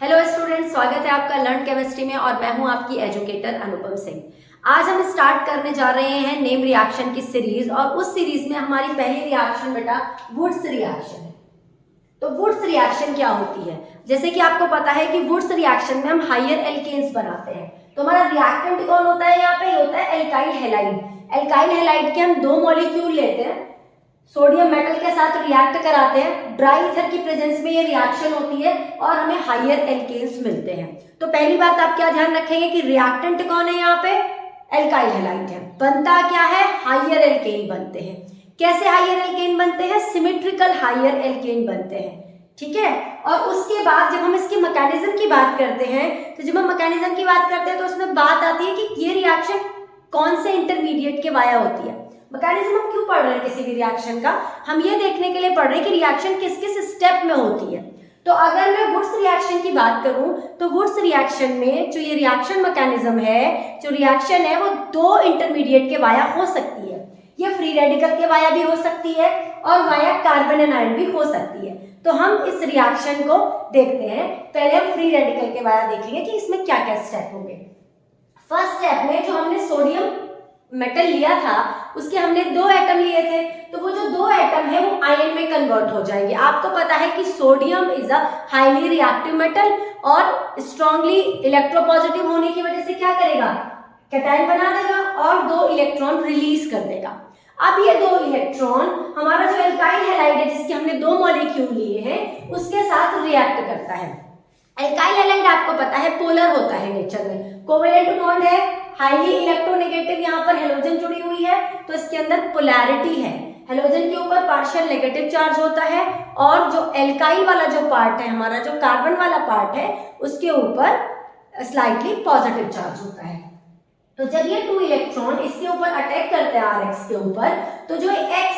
Hello student, स्वागत है आपका लर्न केमिस्ट्री में और मैं हूं आपकी एजुकेटर अनुपम सिंह। आज हम स्टार्ट करने जा रहे हैं नेम रिएक्शन की सीरीज और उस सीरीज में हमारी पहली रिएक्शन बेटा वुड्स रिएक्शन है। तो वुड्स रिएक्शन क्या होती है? जैसे कि आपको पता है कि वुड्स रिएक्शन में हम हायर एल्केन्स बनाते हैं। तो हमारा रिएक्टेंट कौन होता है? यहाँ पे होता है एल्काइल हैलाइड। एल्काइल हैलाइड के हम दो मॉलिक्यूल लेते हैं, सोडियम मेटल के साथ रिएक्ट कराते हैं, ड्राई ईथर की प्रेजेंस में ये रिएक्शन होती है और हमें हायर एल्केन्स मिलते हैं। तो पहली बात आप क्या ध्यान रखेंगे कि रिएक्टेंट कौन है? यहाँ पे एल्काइल हैलाइड है। बनता क्या है? हायर एल्केन बनते हैं। कैसे हायर एल्केन बनते हैं? सिमेट्रिकल हायर एल्केन बनते हैं, ठीक है। और उसके बाद जब हम इसके मैकेनिज्म की बात करते हैं, तो जब हम मैकेनिज्म की बात करते हैं तो उसमें बात आती है कि ये रिएक्शन कौन से इंटरमीडिएट के वाया होती है। मैकेनिज्म हम क्यों पढ़ रहे हैं किसी भी रिएक्शन का? हम ये देखने के लिए पढ़ रहे हैं कि रिएक्शन किस किस स्टेप में होती है। तो अगर मैं वुड्स रिएक्शन की बात करूं तो वुड्स रिएक्शन में जो ये रिएक्शन मैकेनिज्म है, जो रिएक्शन है, वो दो इंटरमीडिएट के वाया हो सकती है। ये फ्री रेडिकल के वाया भी हो सकती है और वाया कार्बन एनायन भी हो सकती है। तो हम इस रिएक्शन को देखते हैं। पहले हम फ्री रेडिकल के वाया देखेंगे कि इसमें क्या क्या स्टेप होंगे। फर्स्ट स्टेप में जो हमने सोडियम मेटल लिया था उसके हमने दो एटम लिए थे, तो वो जो दो एटम है वो आयन में कन्वर्ट हो जाएंगे। आपको पता है कि sodium is a highly reactive metal और स्ट्रांगली इलेक्ट्रोपॉजिटिव होने की वजह से क्या करेगा? कैटायन बना देगा और दो इलेक्ट्रॉन रिलीज कर देगा। अब ये दो इलेक्ट्रॉन हमारा जो एल्काइल हैलाइड है जिसके हमने दो मॉलिक्यूल लिए हैं उसके साथ रिएक्ट करता है। एल्काइल हैलाइड आपको पता है पोलर होता है नेचर में, कोवेलेंट बॉन्ड है, हाईली इलेक्ट्रोनेगेटिव, यहाँ पर हेलोजन जुड़ी हुई है तो इसके अंदर पोलैरिटी है। हेलोजन के ऊपर पार्शियल नेगेटिव चार्ज होता है और जो एल्काइल वाला जो पार्ट है, हमारा जो कार्बन वाला पार्ट है, उसके ऊपर स्लाइटली पॉजिटिव चार्ज होता है। तो जब ये टू इलेक्ट्रॉन इसके ऊपर अटैक करते हैं RX के ऊपर, तो जो X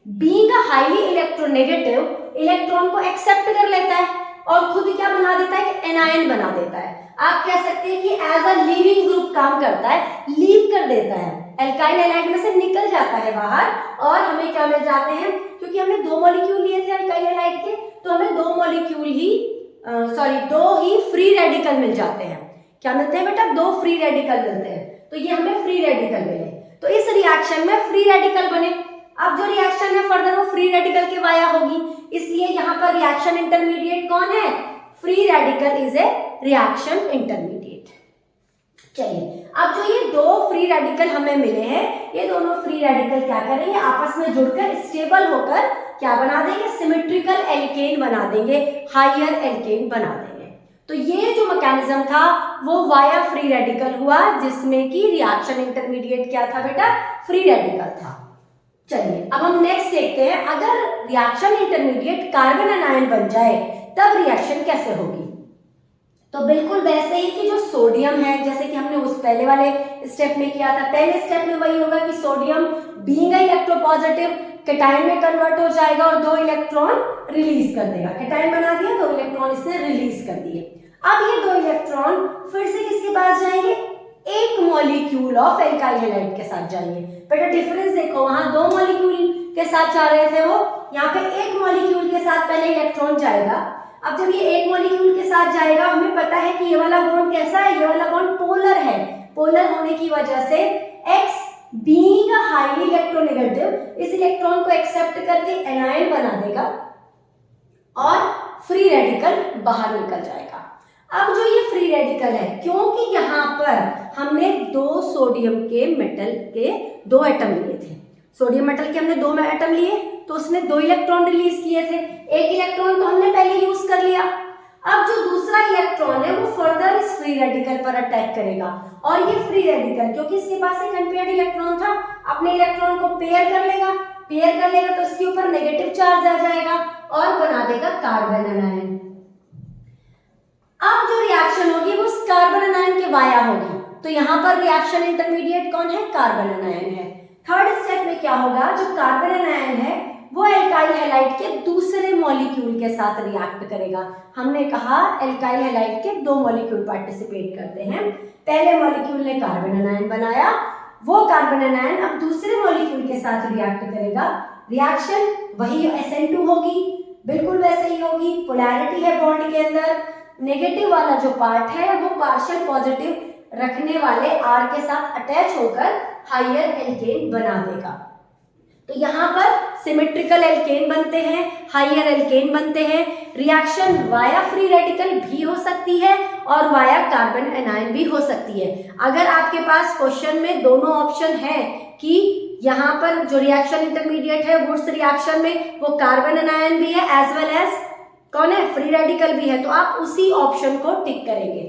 being a highly electronegative electron को एक्सेप्ट कर लेता है और खुद क्या बना देता है कि एनायन बना देता है। आप कह सकते हैं कि एज अ लीविंग ग्रुप काम करता है, लीव कर देता है, एल्काइल हैलाइड में से निकल जाता है बाहर और हमें क्या मिल जाते हैं? क्योंकि हमने दो मॉलिक्यूल लिए थे एल्काइल हैलाइड के, तो हमें दो ही फ्री रेडिकल मिल जाते हैं। क्या मिलते हैं बेटा? दो फ्री रेडिकल मिलते हैं। तो ये हमें फ्री रेडिकल मिले। तो इस रिएक्शन में फ्री रेडिकल बने। अब जो रिएक्शन है फर्दर वो फ्री रेडिकल के वाया होगी, इसलिए यहाँ पर रिएक्शन इंटरमीडिएट कौन है? Free radical is a reaction intermediate. चलिए, अब जो ये दो फ्री रेडिकल हमें मिले हैं, ये दोनों फ्री रेडिकल क्या करेंगे? आपस में जुड़कर स्टेबल होकर क्या बना देंगे? सिमेट्रिकल एल्केन बना देंगे, हायर एल्केन बना देंगे। तो ये जो मैकेनिज्म था वो वाया फ्री रेडिकल हुआ, जिसमें कि रिएक्शन इंटरमीडिएट क्या था बेटा? फ्री रेडिकल था। चलिए, अब हम नेक्स्ट देखते हैं। अगर रिएक्शन इंटरमीडिएट कार्बन एनायन बन जाए तब रिएक्शन कैसे होगी? तो बिल्कुल वैसे ही कि जो सोडियम है, जैसे कि हमने उस पहले वाले स्टेप में किया था। पहले स्टेप में वही होगा कि सोडियम बीइंग इलेक्ट्रोपॉजिटिव कैटायन में कन्वर्ट हो जाएगा और दो इलेक्ट्रॉन रिलीज कर देगा। कैटायन बना दिया, दो इलेक्ट्रॉन इसने रिलीज कर दिए। अब ये दो इलेक्ट्रॉन फिर से किसके पास जाएंगे? एक मॉलिक्यूल ऑफ एल्काइल हैलाइड के साथ जाएंगे। बेटा डिफरेंस देखो, वहां दो मॉलिक्यूल के साथ जा रहे थे वो, यहाँ पे एक मॉलिक्यूल के साथ पहले इलेक्ट्रॉन जाएगा। अब जब ये एक मॉलिक्यूल के साथ जाएगा, हमें पता है कि ये वाला बॉन्ड कैसा है? ये वाला बॉन्ड पोलर है। पोलर होने की वजह से X being a highly electronegative इस इलेक्ट्रॉन को एक्सेप्ट करके एनायन बना देगा और फ्री रेडिकल बाहर निकल जाएगा। अब जो ये फ्री रेडिकल है, क्योंकि यहाँ पर हमने दो सोडियम के मेटल के दो एटम लिए थे, सोडियम मेटल के हमने दो एटम लिए तो उसने दो इलेक्ट्रॉन रिलीज किए थे। एक इलेक्ट्रॉन तो हमने पहले यूज कर लिया। अब जो दूसरा इलेक्ट्रॉन है वो फर्दर इस फ्री रेडिकल पर अटैक करेगा और ये फ्री रेडिकल, क्योंकि इसके पास एक अनपेयर्ड इलेक्ट्रॉन था, अपने इलेक्ट्रॉन को पेयर कर लेगा तो इसके ऊपर नेगेटिव चार्ज आ जाएगा और बना देगा कार्बन एनायन। अब जो रिएक्शन होगी वो कार्बन एनायन के वाया होगी। तो यहाँ पर रिएक्शन इंटरमीडिएट कौन है? कार्बन एनायन है। थर्ड स्टेप में क्या होगा? जो कार्बन एनायन है वो एल्काइल हैलाइड के दूसरे मॉलिक्यूल के साथ रिएक्ट करेगा। हमने कहा एल्काइल हैलाइड के दो मॉलिक्यूल पार्टिसिपेट करते हैं। पहले मॉलिक्यूल ने कार्बन एनायन बनाया, वो कार्बन एनायन अब दूसरे मॉलिक्यूल के साथ रिएक्ट करेगा। रिएक्शन वही SN2 होगी, बिल्कुल वैसे ही होगी। पोलैरिटी है बॉन्ड के अंदर, नेगेटिव वाला जो पार्ट है वो पार्शियल पॉजिटिव रखने वाले R के साथ अटैच होकर हायर एल्केन बना देगा। तो यहाँ पर सिमेट्रिकल एल्केन बनते हैं, हायर एल्केन बनते हैं। रिएक्शन वाया फ्री रेडिकल भी हो सकती है और वाया कार्बन एनायन भी हो सकती है। अगर आपके पास क्वेश्चन में दोनों ऑप्शन है कि यहाँ पर जो रिएक्शन इंटरमीडिएट है वुड्स रिएक्शन में वो कार्बन एनायन भी है एज वेल एज कौन है फ्री रेडिकल भी है, तो आप उसी ऑप्शन को टिक करेंगे।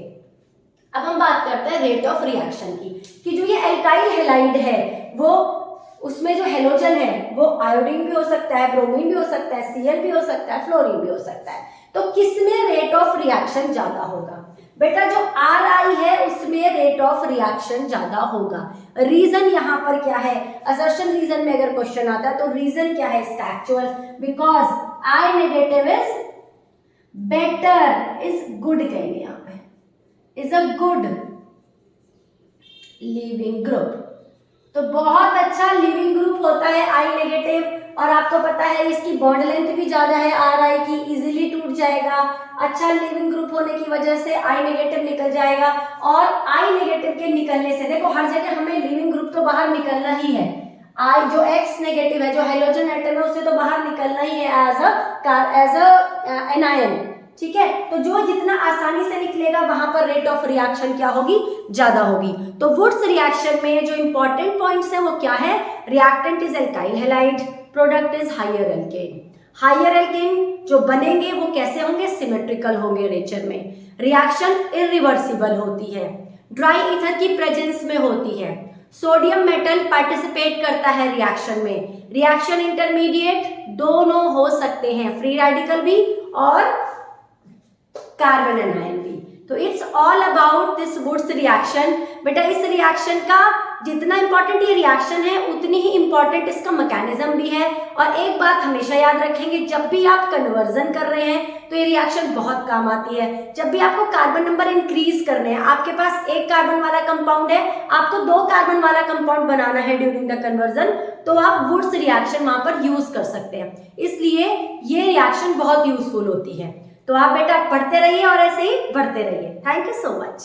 अब हम बात करते हैं रेट ऑफ रिएक्शन की, कि जो ये एल्काइल हैलाइड है वो उसमें जो हेलोजन है वो आयोडीन भी हो सकता है, ब्रोमीन भी हो सकता है, Cl भी हो सकता है, फ्लोरीन भी हो सकता है। तो किसमें रेट ऑफ रिएक्शन ज्यादा होगा? बेटा जो Ri है उसमें रेट ऑफ रिएक्शन ज्यादा होगा। रीजन यहाँ पर क्या है? असर्शन रीजन में अगर क्वेश्चन आता है तो रीजन क्या है इसका actual? Because I negative is better, is good कहेंगे यहाँ पे, is a good leaving group. तो बहुत अच्छा लिविंग ग्रुप होता है I नेगेटिव, और आपको पता है इसकी बॉन्ड लेंथ भी ज्यादा है Ri की, इजीली टूट जाएगा। अच्छा लिविंग ग्रुप होने की वजह से I नेगेटिव निकल जाएगा, और I नेगेटिव के निकलने से देखो हर जगह हमें लिविंग ग्रुप तो बाहर निकलना ही है। I जो X नेगेटिव है, जो हाइड्रोजन एटम है, उसे तो बाहर निकलना ही है एज अ एनायन, ठीक है। तो जो जितना आसानी से निकलेगा वहां पर रेट ऑफ रिएक्शन क्या होगी? ज्यादा होगी। तो वुड्स रिएक्शन में जो इंपॉर्टेंट पॉइंट्स हैं वो क्या है? Reactant is alkyl halide, product is higher alkane. Higher alkane जो बनेंगे वो कैसे होंगे? सिमेट्रिकल होंगे नेचर में। रिएक्शन इरिवर्सिबल होती है, ड्राई ईथर की प्रेजेंस में होती है। सोडियम मेटल पार्टिसिपेट करता है रिएक्शन में। रिएक्शन इंटरमीडिएट दोनों हो सकते हैं, फ्री रेडिकल भी और कार्बन एनायन भी। तो it's all about this Wurtz reaction. बेटा इस रिएक्शन का जितना इंपॉर्टेंट ये रिएक्शन है उतनी ही इंपॉर्टेंट इसका मैकेनिज्म भी है। और एक बात हमेशा याद रखेंगे, जब भी आप कन्वर्जन कर रहे हैं तो ये रिएक्शन बहुत काम आती है। जब भी आपको कार्बन नंबर इंक्रीज करने हैं, आपके पास एक कार्बन वाला कंपाउंड है, आपको 2 कार्बन वाला कंपाउंड बनाना है ड्यूरिंग द कन्वर्जन, तो आप वुड्स रिएक्शन वहां पर यूज कर सकते हैं। इसलिए ये रिएक्शन बहुत यूजफुल होती है। तो आप बेटा पढ़ते रहिए और ऐसे ही बढ़ते रहिए। Thank you so much.